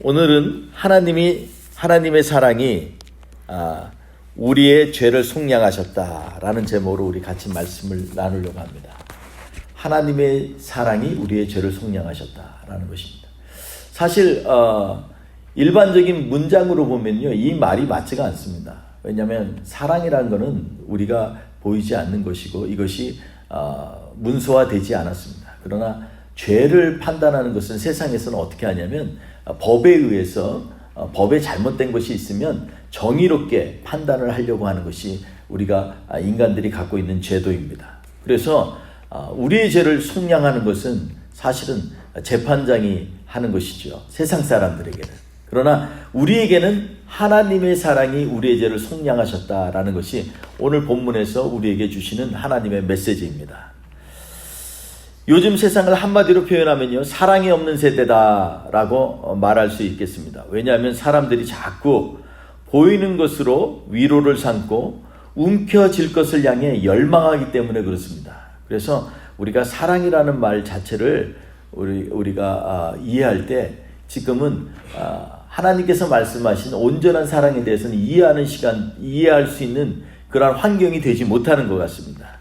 오늘은 하나님의 사랑이 우리의 죄를 속량하셨다라는 제목으로 우리 같이 말씀을 나누려고 합니다. 하나님의 사랑이 우리의 죄를 속량하셨다라는 것입니다. 사실 일반적인 문장으로 보면요, 이 말이 맞지가 않습니다. 왜냐하면 사랑이라는 것은 우리가 보이지 않는 것이고 이것이 문서화되지 않았습니다. 그러나 죄를 판단하는 것은 세상에서는 어떻게 하냐면 법에 의해서 법에 잘못된 것이 있으면 정의롭게 판단을 하려고 하는 것이 우리가 인간들이 갖고 있는 제도입니다. 그래서 우리의 죄를 속량하는 것은 사실은 재판장이 하는 것이죠. 세상 사람들에게는. 그러나 우리에게는 하나님의 사랑이 우리의 죄를 속량하셨다라는 것이 오늘 본문에서 우리에게 주시는 하나님의 메시지입니다. 요즘 세상을 한마디로 표현하면요, 사랑이 없는 세대다라고 말할 수 있겠습니다. 왜냐하면 사람들이 자꾸 보이는 것으로 위로를 삼고 움켜쥘 것을 향해 열망하기 때문에 그렇습니다. 그래서 우리가 사랑이라는 말 자체를 우리가 이해할 때 지금은 하나님께서 말씀하신 온전한 사랑에 대해서는 이해할 수 있는 그러한 환경이 되지 못하는 것 같습니다.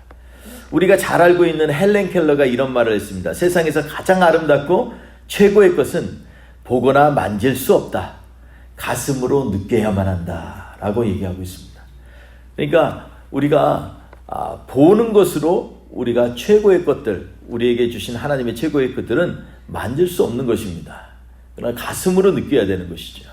우리가 잘 알고 있는 헬렌 켈러가 이런 말을 했습니다. 세상에서 가장 아름답고 최고의 것은 보거나 만질 수 없다. 가슴으로 느껴야만 한다. 라고 얘기하고 있습니다. 그러니까 우리가 보는 것으로 우리가 최고의 것들, 우리에게 주신 하나님의 최고의 것들은 만질 수 없는 것입니다. 그러나 가슴으로 느껴야 되는 것이죠.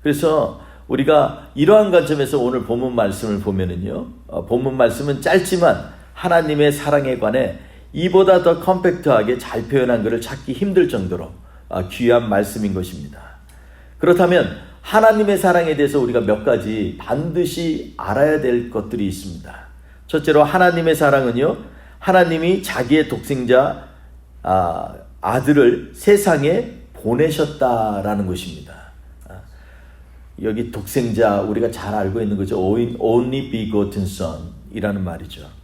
그래서 우리가 이러한 관점에서 오늘 본문 말씀을 보면은요, 본문 말씀은 짧지만 하나님의 사랑에 관해 이보다 더 컴팩트하게 잘 표현한 것을 찾기 힘들 정도로 귀한 말씀인 것입니다. 그렇다면 하나님의 사랑에 대해서 우리가 몇 가지 반드시 알아야 될 것들이 있습니다. 첫째로 하나님의 사랑은요, 하나님이 자기의 독생자 아들을 세상에 보내셨다라는 것입니다. 여기 독생자, 우리가 잘 알고 있는 거죠. Only begotten son 이라는 말이죠.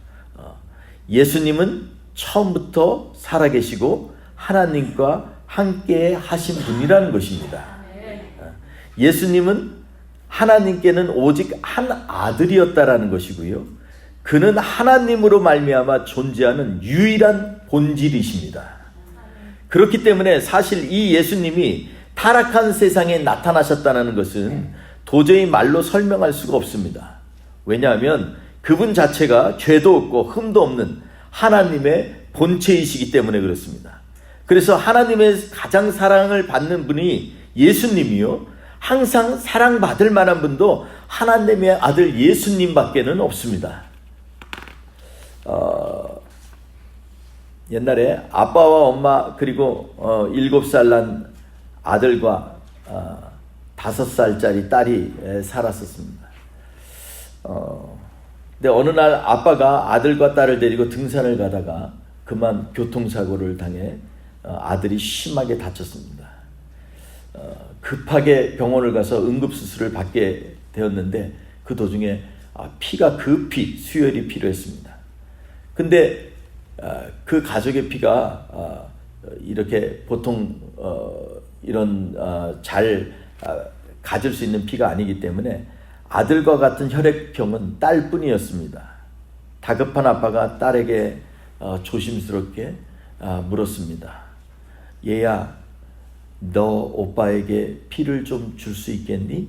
예수님은 처음부터 살아계시고 하나님과 함께 하신 분이라는 것입니다. 예수님은 하나님께는 오직 한 아들이었다라는 것이고요. 그는 하나님으로 말미암아 존재하는 유일한 본질이십니다. 그렇기 때문에 사실 이 예수님이 타락한 세상에 나타나셨다는 것은 도저히 말로 설명할 수가 없습니다. 왜냐하면 그분 자체가 죄도 없고 흠도 없는 하나님의 본체이시기 때문에 그렇습니다. 그래서 하나님의 가장 사랑을 받는 분이 예수님이요, 항상 사랑받을 만한 분도 하나님의 아들 예수님밖에는 없습니다. 옛날에 아빠와 엄마 그리고 7살 난 아들과 5살짜리 딸이 살았었습니다. 근데 어느 날 아빠가 아들과 딸을 데리고 등산을 가다가 그만 교통사고를 당해 아들이 심하게 다쳤습니다. 급하게 병원을 가서 응급수술을 받게 되었는데 그 도중에 피가 급히 수혈이 필요했습니다. 근데 그 가족의 피가 이렇게 보통 이런 잘 가질 수 있는 피가 아니기 때문에 아들과 같은 혈액형은 딸뿐이었습니다. 다급한 아빠가 딸에게 조심스럽게 물었습니다. 얘야, 너 오빠에게 피를 좀 줄 수 있겠니?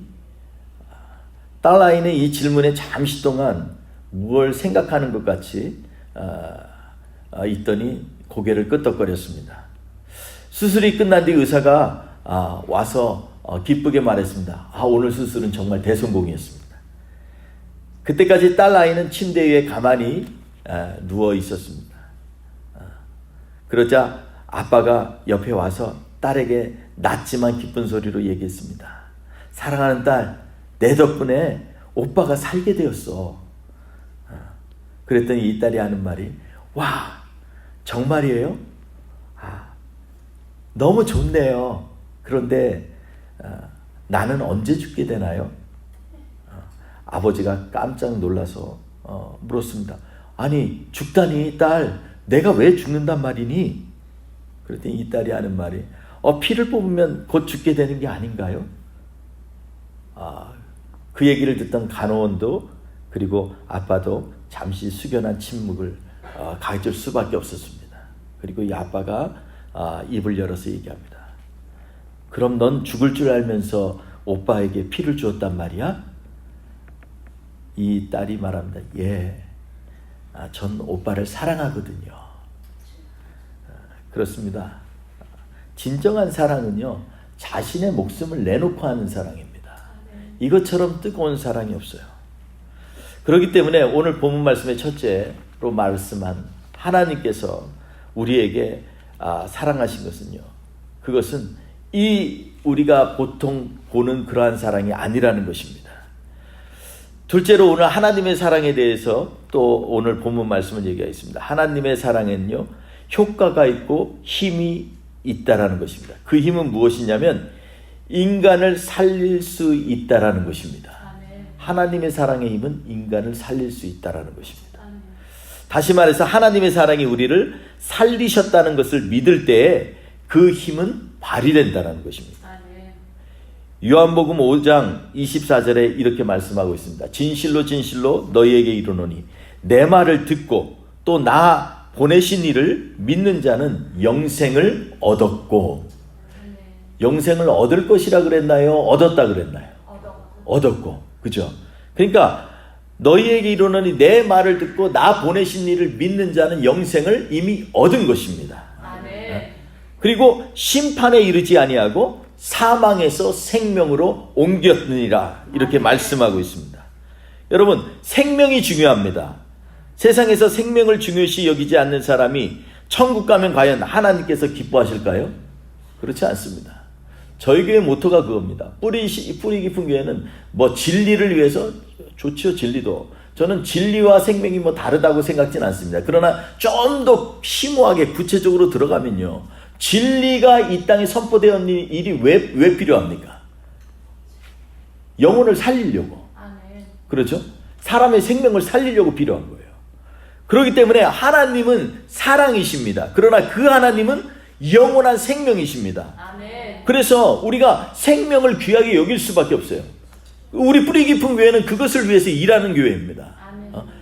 딸아이는 이 질문에 잠시 동안 무엇을 생각하는 것 같이 있더니 고개를 끄덕거렸습니다. 수술이 끝난 뒤 의사가 와서 기쁘게 말했습니다. 오늘 수술은 정말 대성공이었습니다. 그때까지 딸아이는 침대 위에 가만히 누워 있었습니다. 그러자 아빠가 옆에 와서 딸에게 낮지만 기쁜 소리로 얘기했습니다. 사랑하는 딸, 내 덕분에 오빠가 살게 되었어. 그랬더니 이 딸이 하는 말이, 와, 정말이에요? 너무 좋네요. 그런데 나는 언제 죽게 되나요? 아버지가 깜짝 놀라서 물었습니다. 아니, 죽다니 딸, 내가 왜 죽는단 말이니? 그랬더니 이 딸이 하는 말이, 피를 뽑으면 곧 죽게 되는 게 아닌가요? 그 얘기를 듣던 간호원도 그리고 아빠도 잠시 숙연한 침묵을 가질 수밖에 없었습니다. 그리고 이 아빠가 입을 열어서 얘기합니다. 그럼 넌 죽을 줄 알면서 오빠에게 피를 주었단 말이야? 이 딸이 말합니다. 예, 전 오빠를 사랑하거든요. 그렇습니다. 진정한 사랑은요, 자신의 목숨을 내놓고 하는 사랑입니다. 이것처럼 뜨거운 사랑이 없어요. 그렇기 때문에 오늘 본문 말씀의 첫째로 말씀한 하나님께서 우리에게 사랑하신 것은요, 그것은 우리가 보통 보는 그러한 사랑이 아니라는 것입니다. 둘째로 오늘 하나님의 사랑에 대해서 또 오늘 본문 말씀을 얘기하겠습니다. 하나님의 사랑에는요, 효과가 있고 힘이 있다라는 것입니다. 그 힘은 무엇이냐면 인간을 살릴 수 있다라는 것입니다. 하나님의 사랑의 힘은 인간을 살릴 수 있다라는 것입니다. 다시 말해서 하나님의 사랑이 우리를 살리셨다는 것을 믿을 때에 그 힘은 발휘된다는 것입니다. 요한복음 5장 24절에 이렇게 말씀하고 있습니다. 진실로 진실로 너희에게 이르노니 내 말을 듣고 또 나 보내신 이를 믿는 자는 영생을 얻었고, 영생을 얻을 것이라 그랬나요? 얻었다 그랬나요? 얻었고. 그죠? 그러니까 너희에게 이르노니 내 말을 듣고 나 보내신 이를 믿는 자는 영생을 이미 얻은 것입니다. 그리고 심판에 이르지 아니하고 사망에서 생명으로 옮겼느니라, 이렇게 말씀하고 있습니다. 여러분, 생명이 중요합니다. 세상에서 생명을 중요시 여기지 않는 사람이 천국 가면 과연 하나님께서 기뻐하실까요? 그렇지 않습니다. 저희 교회 모토가 그겁니다. 뿌리 깊은 교회는 진리를 위해서 좋지요, 진리도. 저는 진리와 생명이 다르다고 생각지는 않습니다. 그러나 좀 더 심오하게 구체적으로 들어가면요, 진리가 이 땅에 선포되었는 일이 왜 필요합니까? 영혼을 살리려고. 그렇죠? 사람의 생명을 살리려고 필요한 거예요. 그렇기 때문에 하나님은 사랑이십니다. 그러나 그 하나님은 영원한 생명이십니다. 그래서 우리가 생명을 귀하게 여길 수밖에 없어요. 우리 뿌리 깊은 교회는 그것을 위해서 일하는 교회입니다.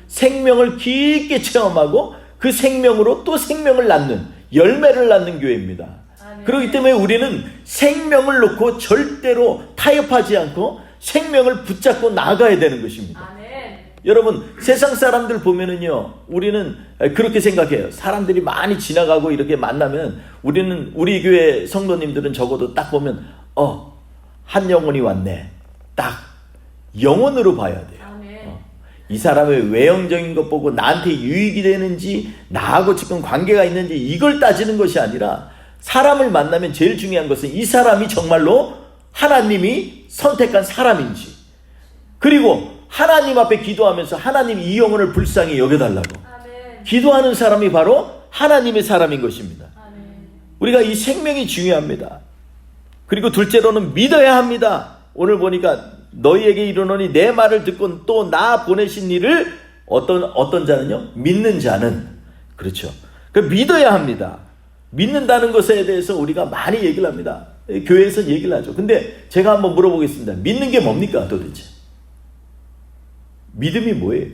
생명을 깊게 체험하고 그 생명으로 또 생명을 낳는, 열매를 낳는 교회입니다. 그렇기 때문에 우리는 생명을 놓고 절대로 타협하지 않고 생명을 붙잡고 나아가야 되는 것입니다. 여러분, 세상 사람들 보면은요, 우리는 그렇게 생각해요. 사람들이 많이 지나가고 이렇게 만나면 우리 교회 성도님들은 적어도 딱 보면 한 영혼이 왔네, 딱 영혼으로 봐야 돼요. 이 사람의 외형적인 것 보고 나한테 유익이 되는지, 나하고 지금 관계가 있는지 이걸 따지는 것이 아니라, 사람을 만나면 제일 중요한 것은 이 사람이 정말로 하나님이 선택한 사람인지, 그리고 하나님 앞에 기도하면서 하나님 이 영혼을 불쌍히 여겨달라고 기도하는 사람이 바로 하나님의 사람인 것입니다. 우리가 이 생명이 중요합니다. 그리고 둘째로는 믿어야 합니다. 오늘 보니까 너희에게 이르노니 내 말을 듣고 또 나 보내신 이를 어떤 자는요? 믿는 자는. 그렇죠. 믿어야 합니다. 믿는다는 것에 대해서 우리가 많이 얘기를 합니다. 교회에서 얘기를 하죠. 근데 제가 한번 물어보겠습니다. 믿는 게 뭡니까 도대체? 믿음이 뭐예요?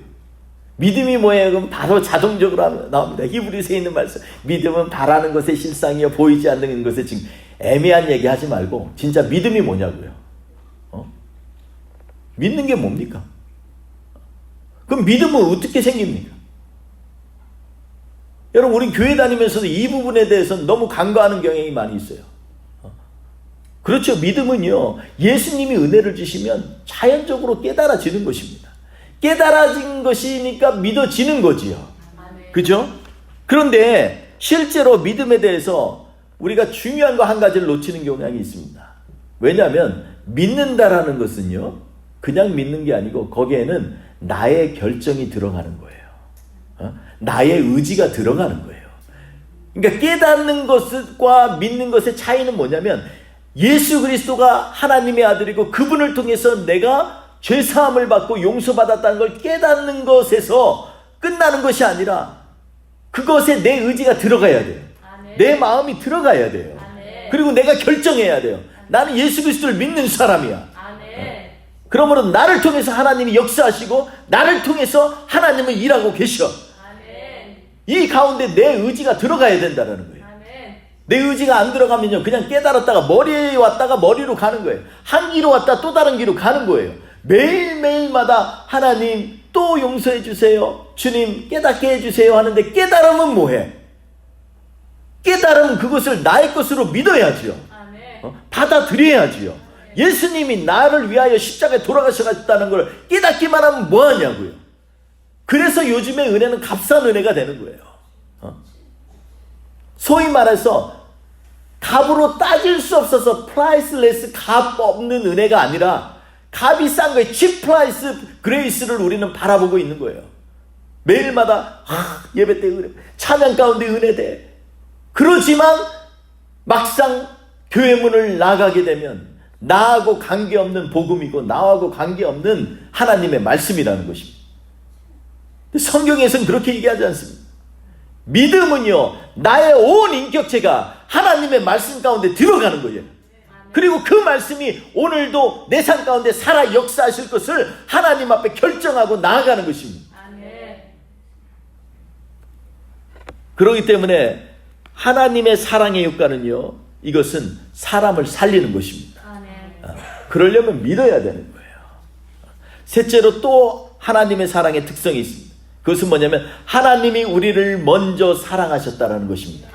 믿음이 뭐예요? 그럼 바로 자동적으로 나옵니다. 히브리서에 있는 말씀. 믿음은 바라는 것의 실상이요 보이지 않는 것의 증. 애매한 얘기 하지 말고 진짜 믿음이 뭐냐고요. 믿는 게 뭡니까? 그럼 믿음은 어떻게 생깁니까? 여러분, 우리 교회 다니면서도 이 부분에 대해서는 너무 간과하는 경향이 많이 있어요. 그렇죠. 믿음은요, 예수님이 은혜를 주시면 자연적으로 깨달아지는 것입니다. 깨달아진 것이니까 믿어지는 거지요. 그죠? 그런데 실제로 믿음에 대해서 우리가 중요한 거 한 가지를 놓치는 경향이 있습니다. 왜냐하면 믿는다라는 것은요, 그냥 믿는 게 아니고 거기에는 나의 결정이 들어가는 거예요. 나의 의지가 들어가는 거예요. 그러니까 깨닫는 것과 믿는 것의 차이는 뭐냐면, 예수 그리스도가 하나님의 아들이고 그분을 통해서 내가 죄사함을 받고 용서받았다는 걸 깨닫는 것에서 끝나는 것이 아니라 그것에 내 의지가 들어가야 돼요. 내 마음이 들어가야 돼요. 그리고 내가 결정해야 돼요. 나는 예수 그리스도를 믿는 사람이야. 아멘. 그러므로 나를 통해서 하나님이 역사하시고 나를 통해서 하나님은 일하고 계셔. 아멘. 이 가운데 내 의지가 들어가야 된다는 거예요. 아멘. 내 의지가 안 들어가면요, 그냥 깨달았다가 머리에 왔다가 머리로 가는 거예요. 한 길로 왔다 또 다른 길로 가는 거예요. 매일매일마다 하나님 또 용서해 주세요, 주님 깨닫게 해주세요 하는데, 깨달으면 뭐해? 깨달으면 그것을 나의 것으로 믿어야지요. 아멘. 받아들여야지요. 예수님이 나를 위하여 십자가에 돌아가셨다는 걸 깨닫기만 하면 뭐하냐고요. 그래서 요즘의 은혜는 값싼 은혜가 되는 거예요. 소위 말해서 값으로 따질 수 없어서 프라이스레스, 값 없는 은혜가 아니라 값이 싼 거예요. 칩 프라이스 그레이스를 우리는 바라보고 있는 거예요. 매일마다 예배 때 은혜, 찬양 가운데 은혜 돼. 그렇지만 막상 교회 문을 나가게 되면 나하고 관계없는 복음이고 나하고 관계없는 하나님의 말씀이라는 것입니다. 성경에서는 그렇게 얘기하지 않습니다. 믿음은요, 나의 온 인격체가 하나님의 말씀 가운데 들어가는 거예요. 그리고 그 말씀이 오늘도 내 삶 가운데 살아 역사하실 것을 하나님 앞에 결정하고 나아가는 것입니다. 그렇기 때문에 하나님의 사랑의 효과는요, 이것은 사람을 살리는 것입니다. 그러려면 믿어야 되는 거예요. 셋째로 또 하나님의 사랑의 특성이 있습니다. 그것은 뭐냐면 하나님이 우리를 먼저 사랑하셨다는 것입니다.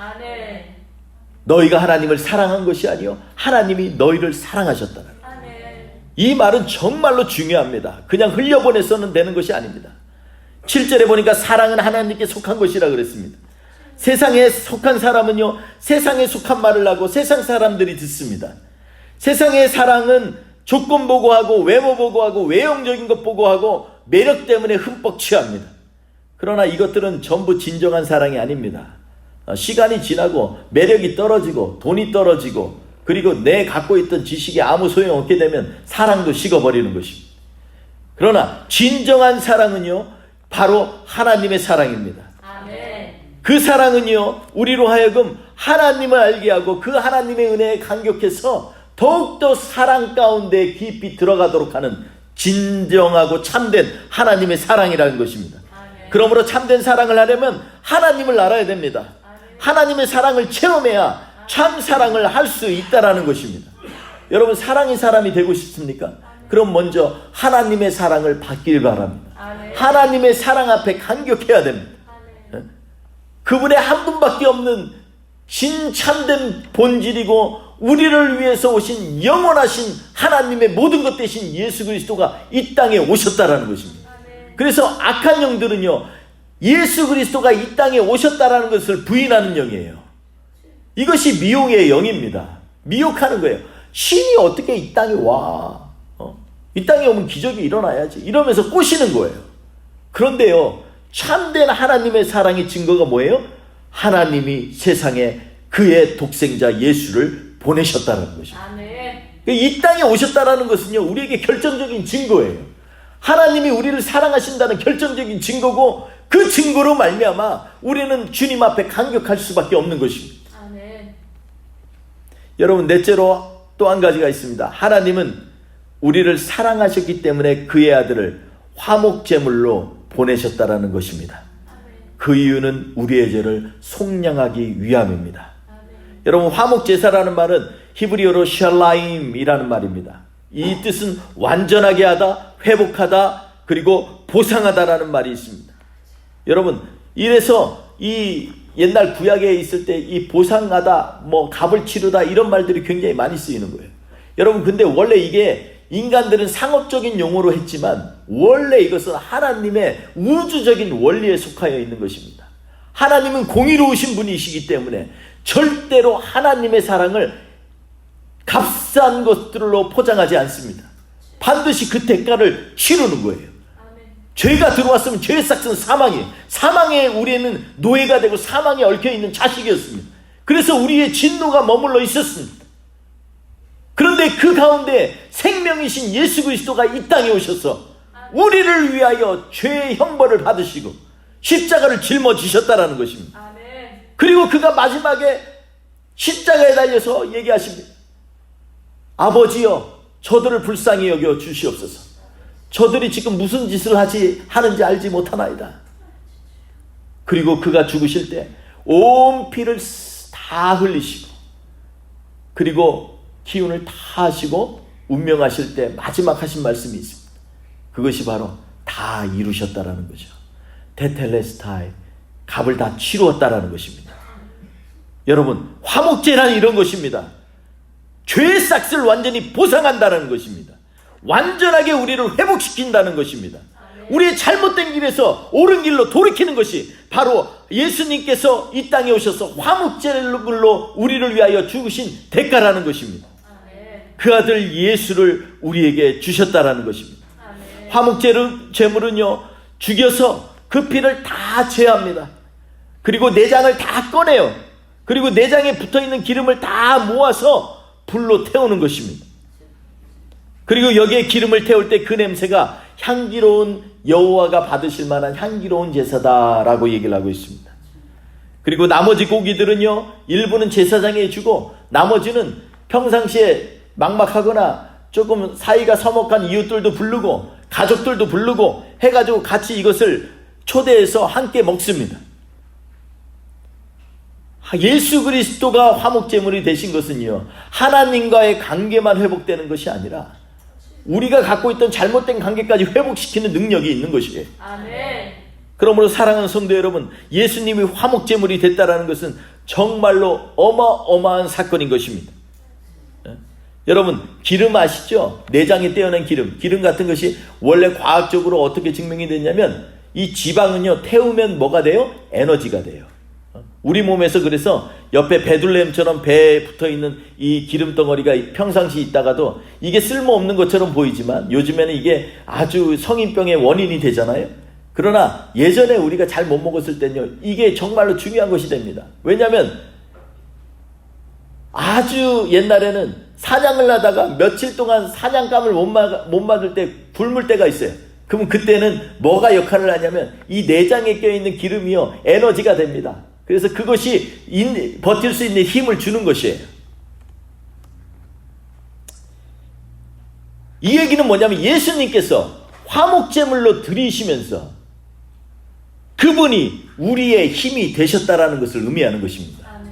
너희가 하나님을 사랑한 것이 아니요 하나님이 너희를 사랑하셨다는 거예요. 이 말은 정말로 중요합니다. 그냥 흘려보내서는 되는 것이 아닙니다. 7절에 보니까 사랑은 하나님께 속한 것이라 그랬습니다. 세상에 속한 사람은요, 세상에 속한 말을 하고 세상 사람들이 듣습니다. 세상의 사랑은 조건 보고 하고 외모 보고 하고 외형적인 것 보고 하고 매력 때문에 흠뻑 취합니다. 그러나 이것들은 전부 진정한 사랑이 아닙니다. 시간이 지나고 매력이 떨어지고 돈이 떨어지고 그리고 내 갖고 있던 지식이 아무 소용없게 되면 사랑도 식어버리는 것입니다. 그러나 진정한 사랑은요, 바로 하나님의 사랑입니다. 그 사랑은요, 우리로 하여금 하나님을 알게 하고 그 하나님의 은혜에 감격해서 더욱더 사랑 가운데 깊이 들어가도록 하는 진정하고 참된 하나님의 사랑이라는 것입니다. 그러므로 참된 사랑을 하려면 하나님을 알아야 됩니다. 하나님의 사랑을 체험해야 참 사랑을 할 수 있다는 것입니다. 여러분, 사랑의 사람이 되고 싶습니까? 그럼 먼저 하나님의 사랑을 받길 바랍니다. 하나님의 사랑 앞에 감격해야 됩니다. 그분의 한 분밖에 없는 진참된 본질이고 우리를 위해서 오신 영원하신 하나님의 모든 것 대신 예수 그리스도가 이 땅에 오셨다라는 것입니다. 그래서 악한 영들은요, 예수 그리스도가 이 땅에 오셨다라는 것을 부인하는 영이에요. 이것이 미혹의 영입니다. 미혹하는 거예요. 신이 어떻게 이 땅에 와? 이 땅에 오면 기적이 일어나야지. 이러면서 꼬시는 거예요. 그런데요, 참된 하나님의 사랑의 증거가 뭐예요? 하나님이 세상에 그의 독생자 예수를 보내셨다는 것입니다. 이 땅에 오셨다는 것은요, 우리에게 결정적인 증거예요. 하나님이 우리를 사랑하신다는 결정적인 증거고, 그 증거로 말미암아 우리는 주님 앞에 감격할 수밖에 없는 것입니다. 여러분, 넷째로 또 한 가지가 있습니다. 하나님은 우리를 사랑하셨기 때문에 그의 아들을 화목제물로 보내셨다라는 것입니다. 그 이유는 우리의 죄를 속량하기 위함입니다. 여러분, 화목제사라는 말은 히브리어로 샬라임이라는 말입니다. 이 뜻은 완전하게 하다, 회복하다, 그리고 보상하다라는 말이 있습니다. 여러분, 이래서 이 옛날 구약에 있을 때 이 보상하다, 값을 치르다 이런 말들이 굉장히 많이 쓰이는 거예요. 여러분, 근데 원래 이게 인간들은 상업적인 용어로 했지만 원래 이것은 하나님의 우주적인 원리에 속하여 있는 것입니다. 하나님은 공의로우신 분이시기 때문에 절대로 하나님의 사랑을 값싼 것들로 포장하지 않습니다. 반드시 그 대가를 치르는 거예요. 죄가 들어왔으면 죄의 삭은 사망이에요. 사망에 우리는 노예가 되고 사망에 얽혀있는 자식이었습니다. 그래서 우리의 진노가 머물러 있었습니다. 그런데 그 가운데 생명이신 예수 그리스도가 이 땅에 오셔서 우리를 위하여 죄의 형벌을 받으시고 십자가를 짊어지셨다라는 것입니다. 그리고 그가 마지막에 십자가에 달려서 얘기하십니다. 아버지여, 저들을 불쌍히 여겨 주시옵소서. 저들이 지금 무슨 짓을 하는지 알지 못하나이다. 그리고 그가 죽으실 때 온 피를 다 흘리시고, 그리고 기운을 다 하시고 운명하실 때 마지막 하신 말씀이 있습니다. 그것이 바로 다 이루셨다라는 거죠. 테텔레스타이, 값을 다 치루었다라는 것입니다. 여러분, 화목제란 이런 것입니다. 죄의 싹을 완전히 보상한다는 것입니다. 완전하게 우리를 회복시킨다는 것입니다. 우리의 잘못된 길에서 옳은 길로 돌이키는 것이 바로 예수님께서 이 땅에 오셔서 화목제물로 우리를 위하여 죽으신 대가라는 것입니다. 그 아들 예수를 우리에게 주셨다라는 것입니다. 화목제물은요, 죽여서 그 피를 다 제합니다. 그리고 내장을 다 꺼내요. 그리고 내장에 붙어있는 기름을 다 모아서 불로 태우는 것입니다. 그리고 여기에 기름을 태울 때 그 냄새가 향기로운, 여호와가 받으실 만한 향기로운 제사다라고 얘기를 하고 있습니다. 그리고 나머지 고기들은요, 일부는 제사장에 주고 나머지는 평상시에 막막하거나 조금 사이가 서먹한 이웃들도 부르고 가족들도 부르고 해가지고 같이 이것을 초대해서 함께 먹습니다. 예수 그리스도가 화목제물이 되신 것은요, 하나님과의 관계만 회복되는 것이 아니라 우리가 갖고 있던 잘못된 관계까지 회복시키는 능력이 있는 것이에요. 아멘. 그러므로 사랑하는 성도 여러분, 예수님이 화목제물이 됐다라는 것은 정말로 어마어마한 사건인 것입니다. 여러분, 기름 아시죠? 내장에 떼어낸 기름 같은 것이 원래 과학적으로 어떻게 증명이 됐냐면, 이 지방은요, 태우면 뭐가 돼요? 에너지가 돼요. 우리 몸에서 그래서 옆에 베들레헴처럼 배에 붙어있는 이 기름 덩어리가 평상시 있다가도 이게 쓸모없는 것처럼 보이지만 요즘에는 이게 아주 성인병의 원인이 되잖아요. 그러나 예전에 우리가 잘 못 먹었을 때는요, 이게 정말로 중요한 것이 됩니다. 왜냐하면 아주 옛날에는 사냥을 하다가 며칠 동안 사냥감을 못 맞을 때 굶을 때가 있어요. 그러면 그때는 뭐가 역할을 하냐면 이 내장에 껴있는 기름이요, 에너지가 됩니다. 그래서 그것이 버틸 수 있는 힘을 주는 것이에요. 이 얘기는 뭐냐면 예수님께서 화목제물로 드리시면서 그분이 우리의 힘이 되셨다라는 것을 의미하는 것입니다. 아멘.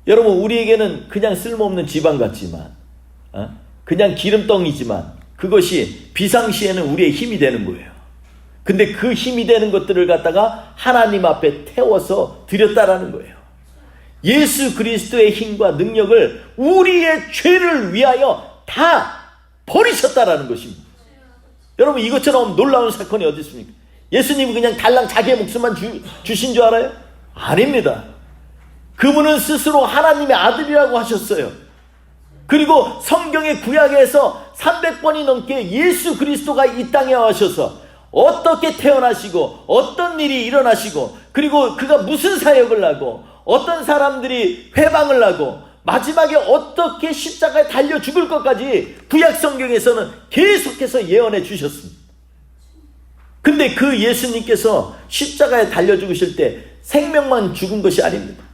여러분, 우리에게는 그냥 쓸모없는 지방 같지만, 그냥 기름덩이지만 그것이 비상시에는 우리의 힘이 되는 거예요. 근데 그 힘이 되는 것들을 갖다가 하나님 앞에 태워서 드렸다라는 거예요. 예수 그리스도의 힘과 능력을 우리의 죄를 위하여 다 버리셨다라는 것입니다. 여러분, 이것처럼 놀라운 사건이 어디 있습니까? 예수님이 그냥 달랑 자기의 목숨만 주신 줄 알아요? 아닙니다. 그분은 스스로 하나님의 아들이라고 하셨어요. 그리고 성경의 구약에서 300번이 넘게 예수 그리스도가 이 땅에 와셔서 어떻게 태어나시고 어떤 일이 일어나시고 그리고 그가 무슨 사역을 하고 어떤 사람들이 회방을 하고 마지막에 어떻게 십자가에 달려 죽을 것까지 구약 성경에서는 계속해서 예언해 주셨습니다. 근데 그 예수님께서 십자가에 달려 죽으실 때 생명만 죽은 것이 아닙니다.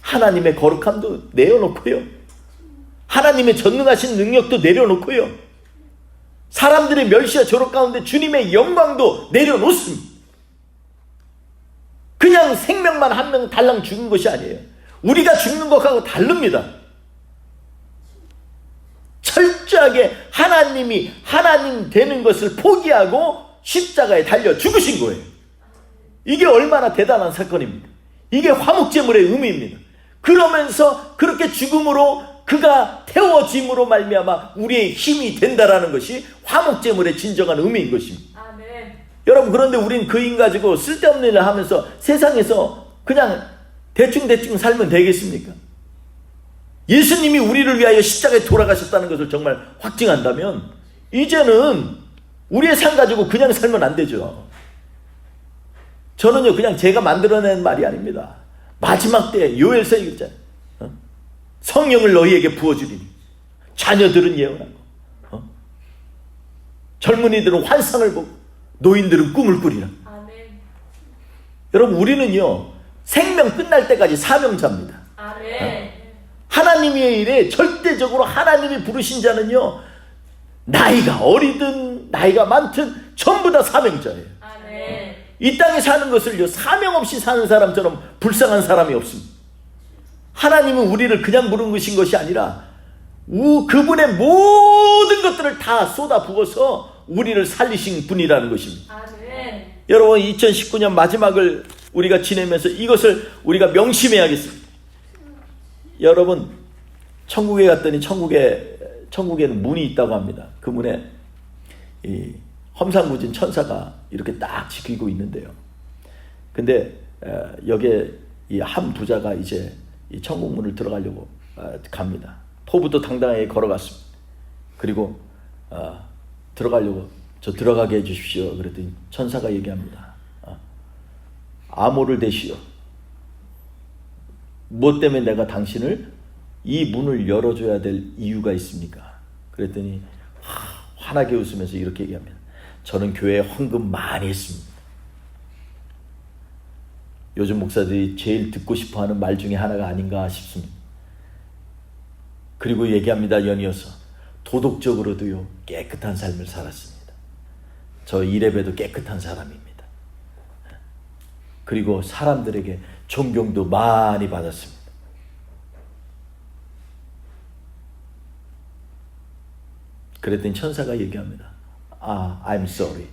하나님의 거룩함도 내어놓고요, 하나님의 전능하신 능력도 내려놓고요, 사람들의 멸시와 조롱 가운데 주님의 영광도 내려놓습니다. 그냥 생명만 한 명 달랑 죽은 것이 아니에요. 우리가 죽는 것하고 다릅니다. 철저하게 하나님이 하나님 되는 것을 포기하고 십자가에 달려 죽으신 거예요. 이게 얼마나 대단한 사건입니다. 이게 화목제물의 의미입니다. 그러면서 그렇게 죽음으로 그가 태워짐으로 말미암아 우리의 힘이 된다라는 것이 화목제물의 진정한 의미인 것입니다. 아멘. 여러분, 그런데 우린 그 힘 가지고 쓸데없는 일을 하면서 세상에서 그냥 대충 살면 되겠습니까? 예수님이 우리를 위하여 십자가에 돌아가셨다는 것을 정말 확증한다면 이제는 우리의 삶 가지고 그냥 살면 안 되죠. 저는요, 그냥 제가 만들어낸 말이 아닙니다. 마지막 때 요엘서 얘기했잖아요. 성령을 너희에게 부어주리니 자녀들은 예언하고, 젊은이들은 환상을 보고 노인들은 꿈을 꾸리라. 아멘. 여러분, 우리는요 생명 끝날 때까지 사명자입니다. 아멘. 하나님의 일에 절대적으로 하나님이 부르신 자는요, 나이가 어리든 나이가 많든 전부 다 사명자예요. 아멘. 이 땅에 사는 것을요, 사명 없이 사는 사람처럼 불쌍한 사람이 없습니다. 하나님은 우리를 그냥 부른 것이 아니라 그분의 모든 것들을 다 쏟아 부어서 우리를 살리신 분이라는 것입니다. 아멘. 여러분, 2019년 마지막을 우리가 지내면서 이것을 우리가 명심해야겠습니다. 여러분, 천국에 갔더니 천국에는 문이 있다고 합니다. 그 문에 이 험상궂은 천사가 이렇게 딱 지키고 있는데요. 근데 여기에 이 한 부자가 이제 이 천국 문을 들어가려고 갑니다. 포부도 당당하게 걸어갔습니다. 그리고 들어가려고 저 들어가게 해주십시오. 그랬더니 천사가 얘기합니다. 암호를 대시오. 뭐 때문에 내가 당신을 이 문을 열어줘야 될 이유가 있습니까? 그랬더니 환하게 웃으면서 이렇게 얘기합니다. 저는 교회에 헌금 많이 했습니다. 요즘 목사들이 제일 듣고 싶어하는 말 중에 하나가 아닌가 싶습니다. 그리고 얘기합니다. 연이어서 도덕적으로도요, 깨끗한 삶을 살았습니다. 저 이래봬도 깨끗한 사람입니다. 그리고 사람들에게 존경도 많이 받았습니다. 그랬더니 천사가 얘기합니다. I'm sorry.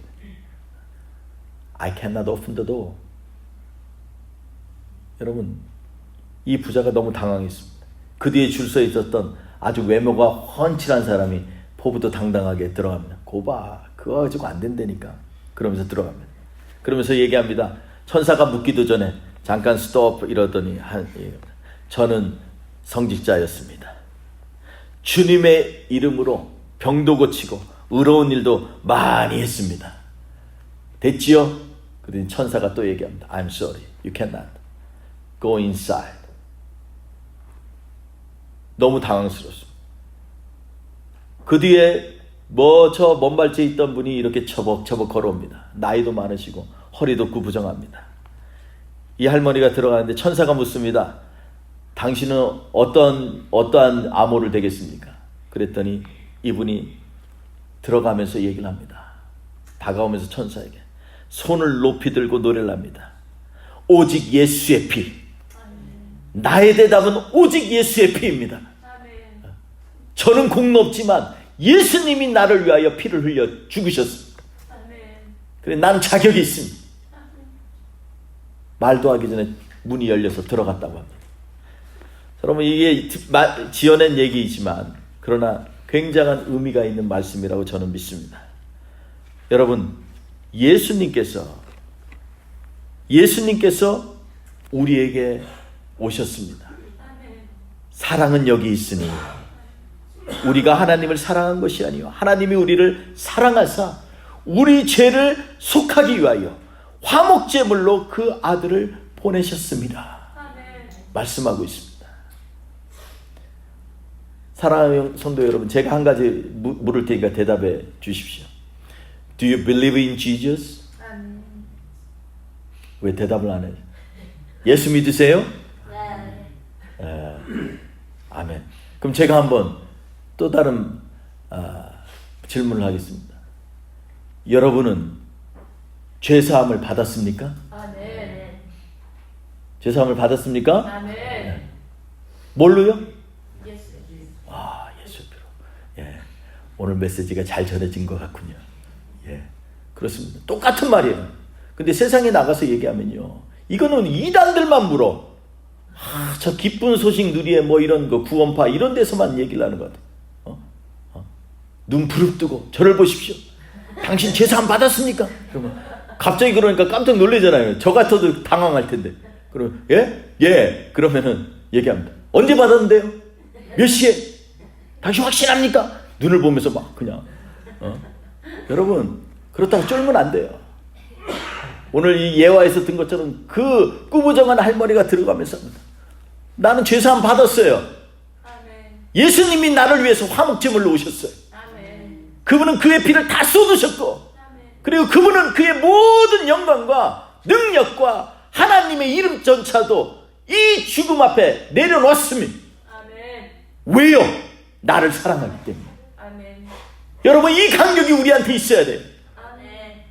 I cannot open the door. 여러분, 이 부자가 너무 당황했습니다. 그 뒤에 줄 서 있었던 아주 외모가 훤칠한 사람이 포부도 당당하게 들어갑니다. 고봐, 그거 가지고 안 된다니까. 그러면서 들어갑니다. 그러면서 얘기합니다. 천사가 묻기도 전에 잠깐 스톱 이러더니 저는 성직자였습니다. 주님의 이름으로 병도 고치고 의로운 일도 많이 했습니다. 됐지요? 그러더니 천사가 또 얘기합니다. I'm sorry. You cannot go inside. 너무 당황스러웠습니다. 그 뒤에 저 먼발치에 있던 분이 이렇게 처벅처벅 걸어옵니다. 나이도 많으시고 허리도 구부정합니다. 이 할머니가 들어가는데 천사가 묻습니다. 당신은 어떠한 암호를 되겠습니까? 그랬더니 이분이 들어가면서 얘기를 합니다. 다가오면서 천사에게 손을 높이 들고 노래를 합니다. 오직 예수의 피. 나의 대답은 오직 예수의 피입니다. 저는 공로 없지만 예수님이 나를 위하여 피를 흘려 죽으셨습니다. 그래, 나는 자격이 있습니다. 말도 하기 전에 문이 열려서 들어갔다고 합니다. 여러분, 이게 지어낸 얘기이지만 그러나 굉장한 의미가 있는 말씀이라고 저는 믿습니다. 여러분, 예수님께서 우리에게 오셨습니다. 사랑은 여기 있으니 우리가 하나님을 사랑한 것이 아니요 하나님이 우리를 사랑하사 우리 죄를 속하기 위하여 화목제물로 그 아들을 보내셨습니다. 말씀하고 있습니다. 사랑하는 성도 여러분, 제가 한 가지 물을 테니까 대답해 주십시오. Do you believe in Jesus? 왜 대답을 안 해요? 예수 믿으세요? 네. 아멘. 그럼 제가 한번 또 다른 질문을 하겠습니다. 여러분은 죄사함을 받았습니까? 네. 죄사함을 받았습니까? 아멘. 뭘로요? 예수. 예수로. 예. 오늘 메시지가 잘 전해진 것 같군요. 예. 그렇습니다. 똑같은 말이에요. 근데 세상에 나가서 얘기하면요, 이거는 이단들만 물어. 저 기쁜 소식 누리에 뭐 이런 거 구원파 이런 데서만 얘기를 하는 것 같아요. 눈 부릅뜨고 저를 보십시오. 당신 죄사함 받았습니까? 그러면 갑자기 그러니까 깜짝 놀라잖아요. 저 같아도 당황할 텐데. 그럼 예. 그러면은 얘기합니다. 언제 받았는데요? 몇 시에? 당신 확신합니까? 눈을 보면서 막 그냥 여러분, 그렇다고 쫄면 안 돼요. 오늘 이 예화에서 든 것처럼 그 꾸부정한 할머니가 들어가면서 나는 죄사함 받았어요. 아멘. 예수님이 나를 위해서 화목제물로 오셨어요. 아멘. 그분은 그의 피를 다 쏟으셨고, 아멘. 그리고 그분은 그의 모든 영광과 능력과 하나님의 이름조차도 이 죽음 앞에 내려놓았으면 아멘. 왜요? 나를 사랑하기 때문에. 아멘. 여러분, 이 감격이 우리한테 있어야 돼요. 아멘.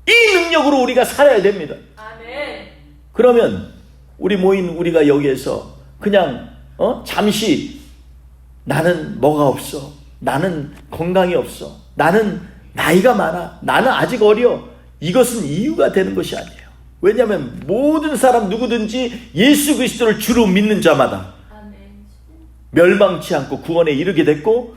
이 능력으로 우리가 살아야 됩니다. 아멘. 그러면 우리 모인 우리가 여기에서 그냥 잠시 나는 뭐가 없어, 나는 건강이 없어, 나는 나이가 많아, 나는 아직 어려, 이것은 이유가 되는 것이 아니에요. 왜냐하면 모든 사람 누구든지 예수 그리스도를 주로 믿는 자마다 아멘. 멸망치 않고 구원에 이르게 됐고,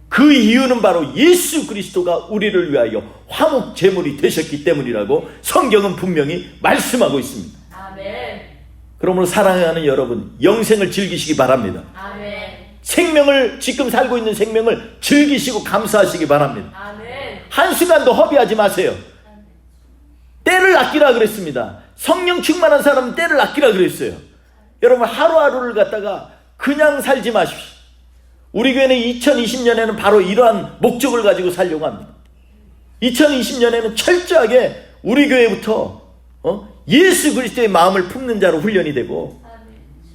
그 이유는 바로 예수 그리스도가 우리를 위하여 화목 제물이 되셨기 때문이라고 성경은 분명히 말씀하고 있습니다. 아멘. 그러므로 사랑하는 여러분, 영생을 즐기시기 바랍니다. 아멘. 생명을, 지금 살고 있는 생명을 즐기시고 감사하시기 바랍니다. 아멘. 한순간도 허비하지 마세요. 때를 아끼라 그랬습니다. 성령 충만한 사람은 때를 아끼라 그랬어요. 여러분, 하루하루를 갖다가 그냥 살지 마십시오. 우리 교회는 2020년에는 바로 이러한 목적을 가지고 살려고 합니다. 2020년에는 철저하게 우리 교회부터 예수 그리스도의 마음을 품는 자로 훈련이 되고,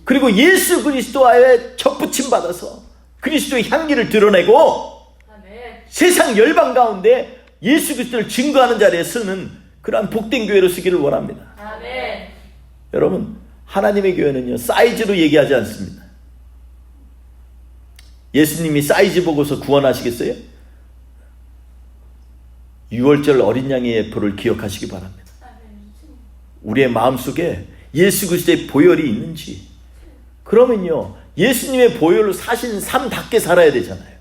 그리고 예수 그리스도와의 접붙임 받아서 그리스도의 향기를 드러내고 아멘. 세상 열방 가운데 예수 그리스도를 증거하는 자리에 서는 그러한 복된 교회로 쓰기를 원합니다. 아멘. 여러분, 하나님의 교회는요, 사이즈로 얘기하지 않습니다. 예수님이 사이즈 보고서 구원하시겠어요? 6월절 어린 양의 예표를 기억하시기 바랍니다. 우리의 마음속에 예수 그리스도의 보혈이 있는지, 그러면요, 예수님의 보혈로 사신 삶답게 살아야 되잖아요.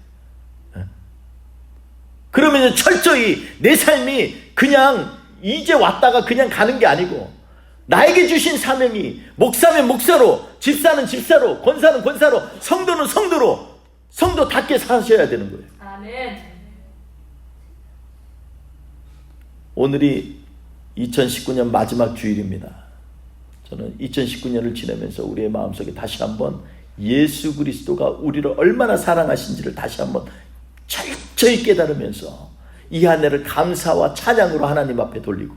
그러면 철저히 내 삶이 그냥 이제 왔다가 그냥 가는 게 아니고, 나에게 주신 사명이 목사면 목사로, 집사는 집사로, 권사는 권사로, 성도는 성도로, 성도답게 사셔야 되는 거예요. 아멘. 오늘이 2019년 마지막 주일입니다. 저는 2019년을 지내면서 우리의 마음속에 다시 한번 예수 그리스도가 우리를 얼마나 사랑하신지를 다시 한번 철저히 깨달으면서 이 한 해를 감사와 찬양으로 하나님 앞에 돌리고,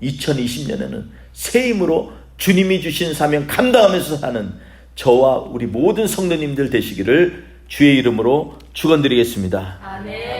2020년에는 새 힘으로 주님이 주신 사명 감당하면서 사는 저와 우리 모든 성도님들 되시기를 주의 이름으로 축원드리겠습니다. 아멘.